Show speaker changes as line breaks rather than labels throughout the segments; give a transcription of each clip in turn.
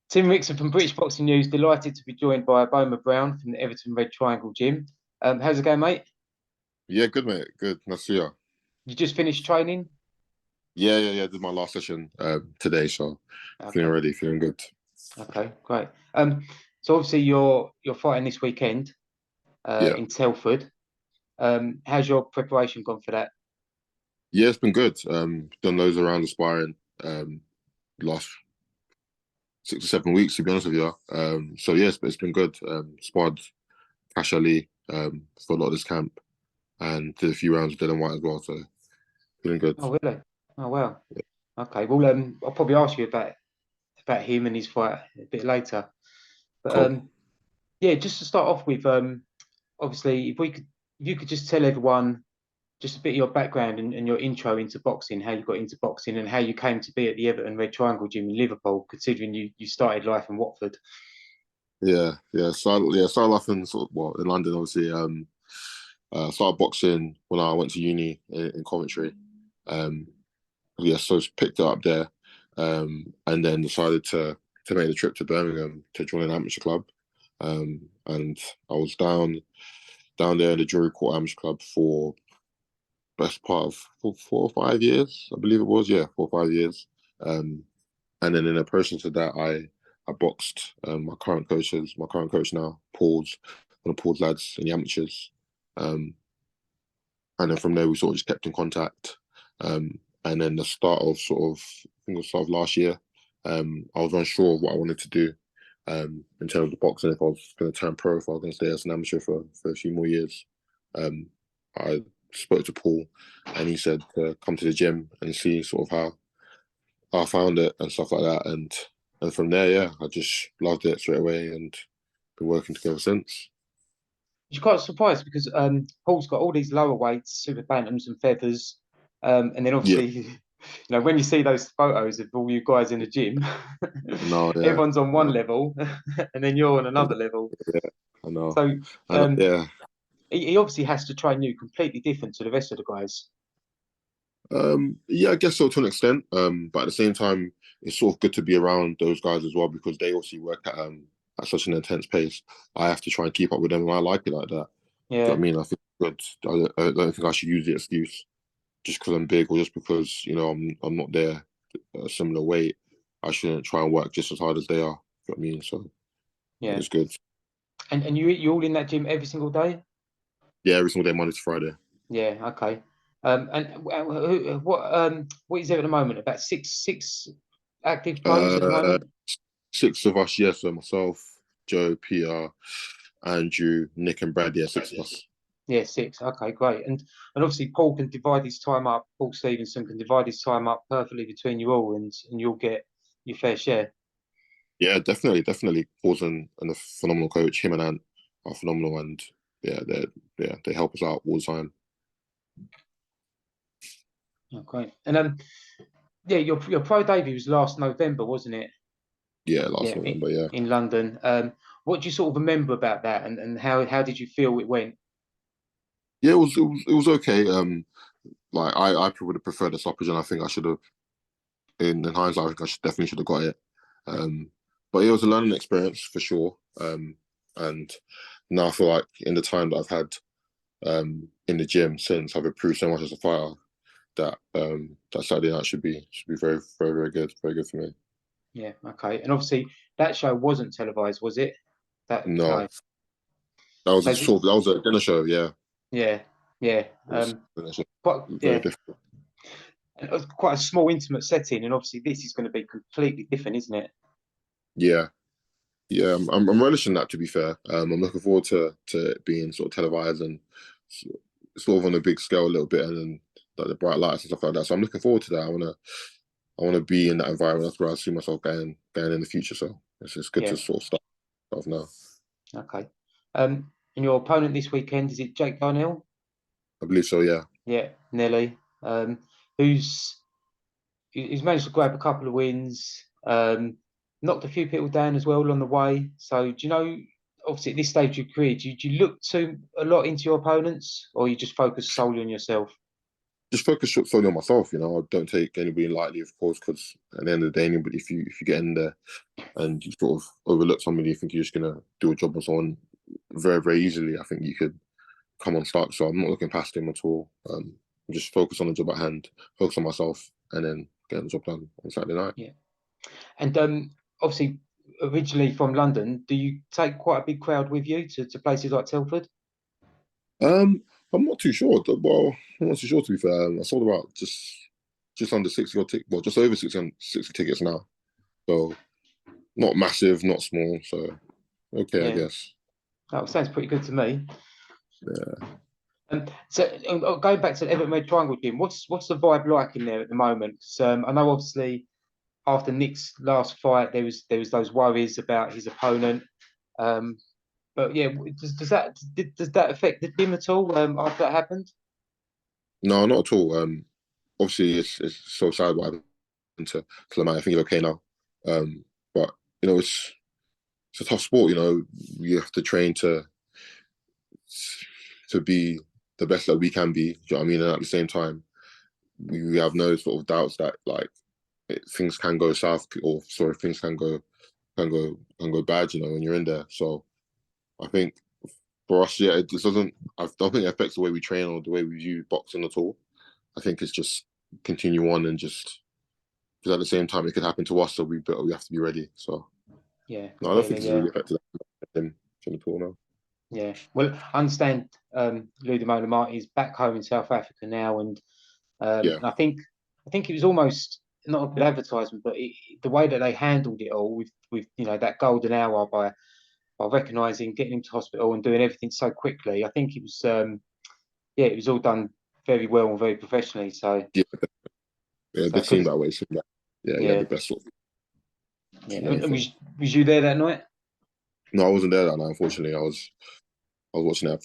Tim Mixon from British Boxing News, delighted to be joined by Boma Brown from the Everton Red Triangle gym. How's it going, mate?
Yeah, good mate. Good. Nice to see you.
You just finished training?
Yeah. Did my last session today, so feeling
Okay,
ready, feeling good.
okay, great. So obviously you're fighting this weekend
Yeah,
in Telford. How's your preparation gone for that?
yeah, it's been good. Done loads around the sparring last 6 or 7 weeks to be honest with you. So yes, but it's been good. Sparred Cash Ali for a lot of this camp and did a few rounds with Dillian Whyte as well. So feeling good.
Oh, really? Oh, wow. Okay. Well, I'll probably ask you about him and his fight a bit later. But
Cool.
yeah, just to start off with, obviously, if you could just tell everyone just a bit of your background and your intro into boxing, how you got into boxing and how you came to be at the Everton Red Triangle gym in Liverpool, considering you started life in Watford.
Yeah. Started off in in London obviously. Started boxing when I went to uni in Coventry. Um, yeah, so picked it up there, and then decided to make the trip to Birmingham to join an amateur club. And I was down there in the Jury Court Amateur Club for best part of 4 or 5 years, I believe it was. Yeah, 4 or 5 years. Um, and then in the process of that, I boxed my current coach now, one of Paul's lads in the amateurs. Um, and then from there we sort of just kept in contact. And then the start of I think it was start of last year, I was unsure of what I wanted to do in terms of boxing, if I was going to turn pro, if I was going to stay as an amateur for a few more years. Um, I spoke to Paul, and he said to come to the gym and see sort of how I found it and stuff like that. And from there, yeah, I just loved it straight away and been working together since.
You're quite surprised because Paul's got all these lower weights, super bantams and feathers, and then
Yeah,
obviously, when you see those photos of all you guys in the gym,
no, yeah,
everyone's on one
no,
level, and then you're on another level.
yeah, I know,
So
I know,
um,
yeah.
he obviously has to train you completely different to the rest of the guys.
Yeah, I guess so to an extent. But at the same time, it's sort of good to be around those guys as well because they obviously work at such an intense pace. I have to try and keep up with them, and I like it like that. Do you know what I
Yeah,
mean? I think it's good. I don't think I should use the excuse just because I'm big or just because I'm not there a similar weight. I shouldn't try and work just as hard as they are. Do you know what I mean? So
yeah.
it's good.
And you all in that gym every single day?
Yeah, every single day, Monday to Friday.
Yeah, okay. And what is there at the moment? About six active pros at the
Uh,
moment?
6 of us, yes. So myself, Joe, Peter, Andrew, Nick, and Brad. Yeah, 6 of us.
Yeah, six. Okay, great. And obviously Paul can divide his time up. Paul Stevenson can divide his time up perfectly between you all, and you'll get your fair share.
Yeah, definitely. Paul's and a phenomenal coach. Him and Ant are phenomenal, and yeah, they help us out all the time.
Oh, great. And yeah, your pro debut was last November, wasn't it?
Yeah, last
Yeah,
November. Yeah,
in London. What do you sort of remember about that, and how did you feel it went?
yeah, it was okay. Like I would have preferred the stoppage, and I think I should have. In hindsight, I think I definitely should have got it. Um, but it was a learning experience for sure. And now I feel like in the time that I've had in the gym since, I've improved so much as a fighter that Saturday night should be very good, very good for me.
Yeah, okay. And obviously that show wasn't televised, was it? That
No,
no. So
that was a dinner show. Yeah,
yeah, yeah.
it was a dinner show.
Quite
Very
yeah.
difficult.
And it was quite a small, intimate setting, and obviously this is going to be completely different, isn't it?
Yeah, yeah. I'm relishing that. To be fair, I'm looking forward to it being sort of televised and sort of on a big scale a little bit, and then like the bright lights and stuff like that. So I'm looking forward to that. I wanna be in that environment. That's where I see myself going in the future. So it's good
Yeah.
to sort of start off now.
Okay. And your opponent this weekend is it Jake Darnell?
I believe so. Yeah.
Yeah, Nelly. Who's he's managed to grab a couple of wins. Knocked a few people down as well on the way. So do you know? Obviously, at this stage of your career, do you look to a lot into your opponents, or you just focus solely on yourself?
just focus solely on myself. You know, I don't take anybody lightly, of course, because at the end of the day, anybody, if you get in there and you sort of overlook somebody, you think you're just gonna do a job on someone very, very easily, I think you could come on start. So I'm not looking past him at all. Just focus on the job at hand, focus on myself, and then get the job done on Saturday night.
Yeah. And obviously, originally from London, do you take quite a big crowd with you to places like Telford?
I'm not too sure. Well, I'm not too sure, to be fair. I sold about just under 60 tickets, well, just over 60 tickets now. So not massive, not small. So okay, I
Yeah,
guess.
that sounds pretty good to me.
Yeah.
So going back to the Everton Red Triangle gym, what's the vibe like in there at the moment? So I know obviously after Nick's last fight, there was those worries about his opponent. But yeah, does that affect the gym at all after that happened?
No, not at all. Obviously it's so sad what happened to Lamar. I think he's okay now. But you know, it's a tough sport. You know, you have to train to be the best that we can be. Do you know what I mean? And at the same time, we have no sort of doubts that like things can go south, or sorry, things can go bad. You know, when you're in there. So I think for us, yeah, it just doesn't. I don't think it affects the way we train or the way we view boxing at all. I think it's just continue on and just because at the same time it could happen to us, so we have to be ready. So
Yeah,
no, I don't think
completely.
it's
Yeah,
really affected him at all now.
yeah. Well, I understand Lou Martin is back home in South Africa now, and
Yeah,
I think it was almost not a good advertisement, but the way that they handled it all with that golden hour by recognising, getting him to hospital, and doing everything so quickly. I think it was it was all done very well and very professionally. So
yeah, yeah. It
so
did seem
because
that way. It seemed like, yeah, he had
yeah,
the best sort of
yeah.
going
And
for him.
was you there that night?
No, I wasn't there that night. Unfortunately, I was watching it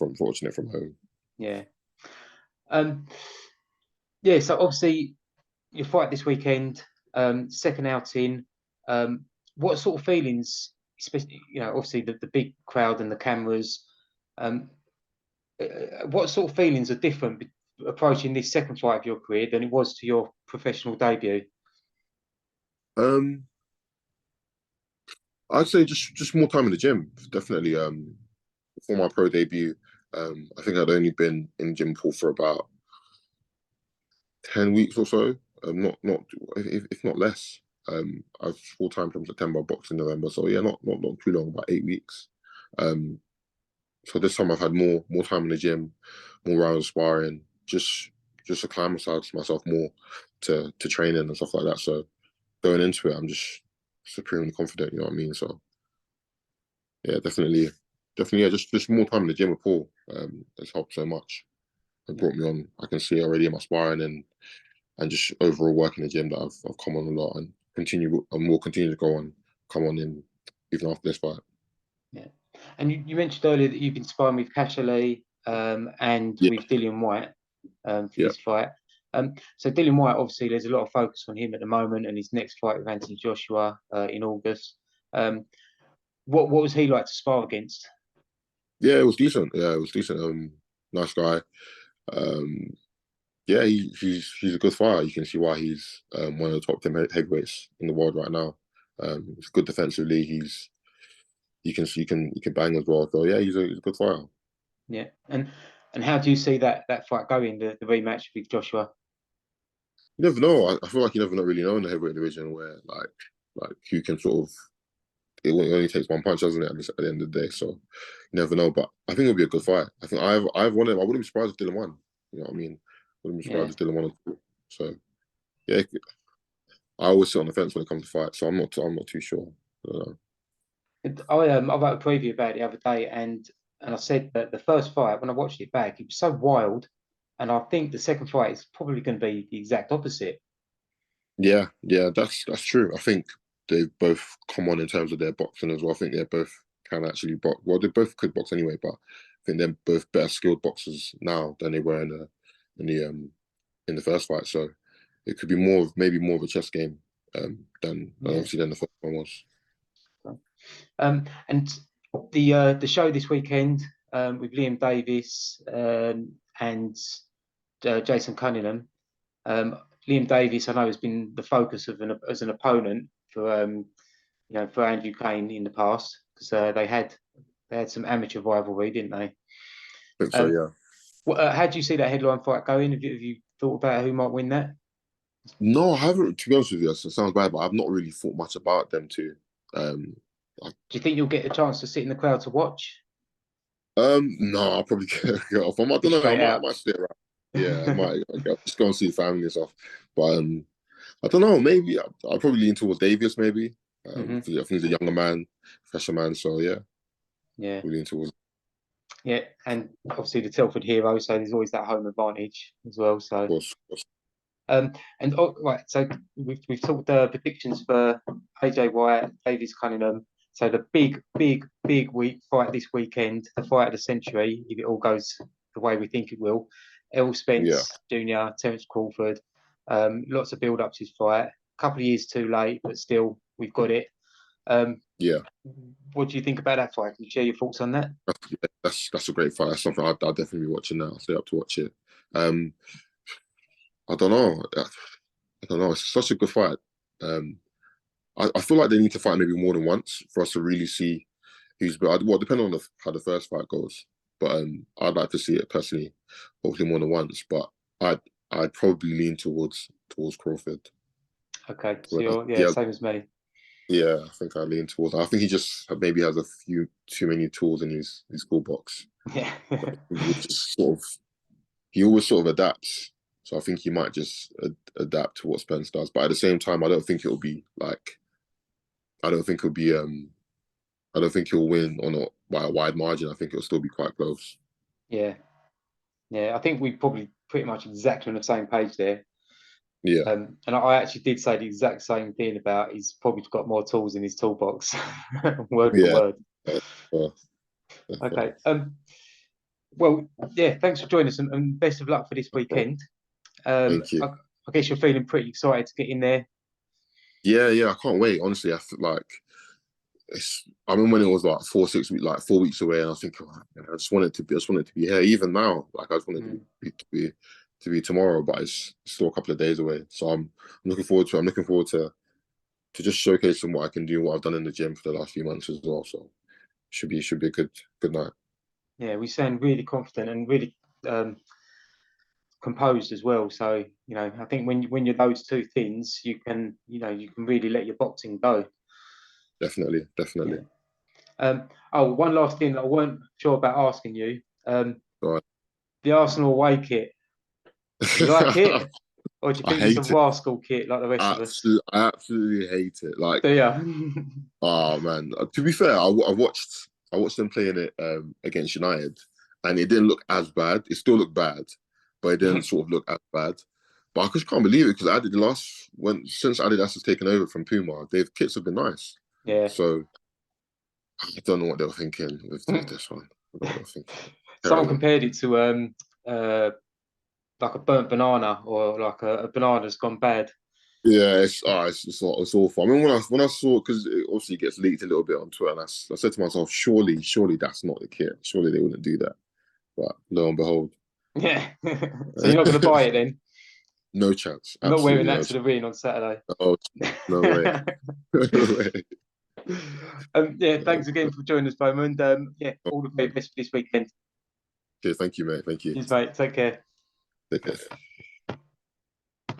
from home.
Yeah. Um. Yeah. So obviously your fight this weekend, second outing. What sort of feelings, especially obviously the big crowd and the cameras. Um, what sort of feelings are different approaching this second fight of your career than it was to your professional debut?
Um, I'd say just more time in the gym, definitely. Before my pro debut, I think I'd only been in gym pool for about 10 weeks or so. Not if not less. I was full time from September, boxing November. So yeah, not too long, about 8 weeks. Um, so this time I've had more time in the gym, more rounds of sparring, just acclimatize myself more to training and stuff like that. So going into it, I'm just supremely confident. You know what I mean? So yeah, definitely, yeah, just more time in the gym with Paul. Has helped so much. It
Yeah,
brought me on. I can see already in my sparring and just overall work in the gym that I've come on a lot and will continue to come on in even after this fight.
yeah. And you mentioned earlier that you've been sparring with Cashley and
Yeah,
with Dillian Whyte for
yeah.
this fight. So Dillian Whyte, obviously, there's a lot of focus on him at the moment, and his next fight with Anthony Joshua in August. Um, what was he like to spar against?
Yeah, it was decent. Yeah, it was decent. Nice guy. Um, yeah, he's a good fighter. You can see why he's one of the top 10 heavyweights in the world right now. He's good defensively. You can bang as well. So yeah, he's a good fighter.
Yeah, and how do you see that fight going, the rematch with Joshua?
You never know. I feel like you never really know in the heavyweight division where like who can sort of only takes one punch, doesn't it? At the end of the day, so you never know. But I think it'll be a good fight. I think I've won it. I wouldn't be surprised if Dylan won. You know what I mean? Wouldn't be surprised
Yeah.
if Dylan won. So yeah, I always sit on the fence when it comes to fights, so I'm not too sure. I don't know.
I wrote a preview about it the other day, and I said that the first fight when I watched it back, it was so wild, and I think the second fight is probably going to be the exact opposite.
Yeah, yeah, that's true. I think they've both come on in terms of their boxing as well. I think they both can actually box. Well, they both could box anyway, but I think they're both better skilled boxers now than they were in the in the first fight. So it could be maybe more of a chess game than
Yeah.
obviously than the first one was.
And the show this weekend with Liam Davis and Jason Cunningham. Liam Davies, I know, has been the focus of as an opponent for for Andrew Kane in the past, because they had some amateur rivalry, didn't they?
I think so, yeah.
How do you see that headline fight going? Have you thought about who might win that?
No, I haven't. To be honest with you, it sounds bad, but I've not really thought much about them two.
Do you think you'll get a chance to sit in the crowd to watch?
No, I'll probably get off. I don't know.
Straight
I
out.
might stay around. Yeah, I might just go and see the family and stuff. But I don't know. Maybe I'll probably lean towards Davies. Maybe. I think he's a younger man, fresher man. So yeah,
Yeah.
we'll lean towards.
Yeah, and obviously the Telford hero, so there's always that home advantage as well. So,
Of course.
and right, so we've talked predictions for AJ Whyte, Davies Cunningham. So the big week fight this weekend, the fight of the century, if it all goes the way we think it will. Errol Spence Jr., Terence Crawford. Lots of build up to his fight. A couple of years too late, but still we've got it.
Yeah.
What do you think about that fight? Can you share your thoughts on that?
That's a great fight. That's something I'll definitely be watching now. I'll stay up to watch it. I don't know. I don't know. It's such a good fight. I feel like they need to fight maybe more than once for us to really see who's better. Well, depending on how the first fight goes. But I'd like to see it personally, hopefully more than once. But I'd probably lean towards Crawford.
Okay, so you're same as me.
Yeah, I think I lean towards. I think he just maybe has a few too many tools in his toolbox.
Yeah.
He always sort of adapts. So I think he might just adapt to what Spence does. But at the same time, I don't think it'll be like. I don't think he'll win by a wide margin. I think it'll still be quite close.
Yeah. I think we probably pretty much exactly on the same page there.
Yeah.
And I actually did say the exact same thing about he's probably got more tools in his toolbox, word for word. Okay. Well, yeah. Thanks for joining us, and best of luck for this weekend.
Thank you.
I guess you're feeling pretty excited to get in there.
Yeah. I can't wait. Honestly, I feel like I remember when it was like 4 weeks away, and I was thinking, I just want it to be here. Even now, like I just want it to be tomorrow, but it's still a couple of days away. So I'm looking forward to it. I'm looking forward to just showcasing what I can do, what I've done in the gym for the last few months as well. So should be a good night.
Yeah, we sound really confident and really composed as well. So I think when you're those two things, you can really let your boxing go.
Definitely.
Yeah. One last thing that I weren't sure about asking you.
Right.
The Arsenal away kit. Do you like it? Or do you think it's a rascal kit like the rest of us?
I absolutely hate it. Like,
do you?
Oh man. To be fair, I watched them playing it against United, and it didn't look as bad. It still looked bad, but it didn't sort of look as bad. But I just can't believe it because since Adidas has taken over from Puma, their kits have been nice.
Yeah.
So I don't know what they were thinking with this one. I don't know what they were thinking.
Someone compared it to like a burnt banana, or like a banana that's gone bad.
Yeah, it's awful. I mean, when I saw, because it obviously gets leaked a little bit on Twitter, and I said to myself, surely that's not the kit. Surely they wouldn't do that. But lo and behold.
Yeah. So you're not going to buy it then?
No chance.
I'm not wearing that to the ring on Saturday.
Oh, no way. No way.
Yeah, thanks again for joining us, Boma, and all the very best for this weekend.
Okay, thank you, mate. Thank you.
Cheers, mate. Take care.
Take care.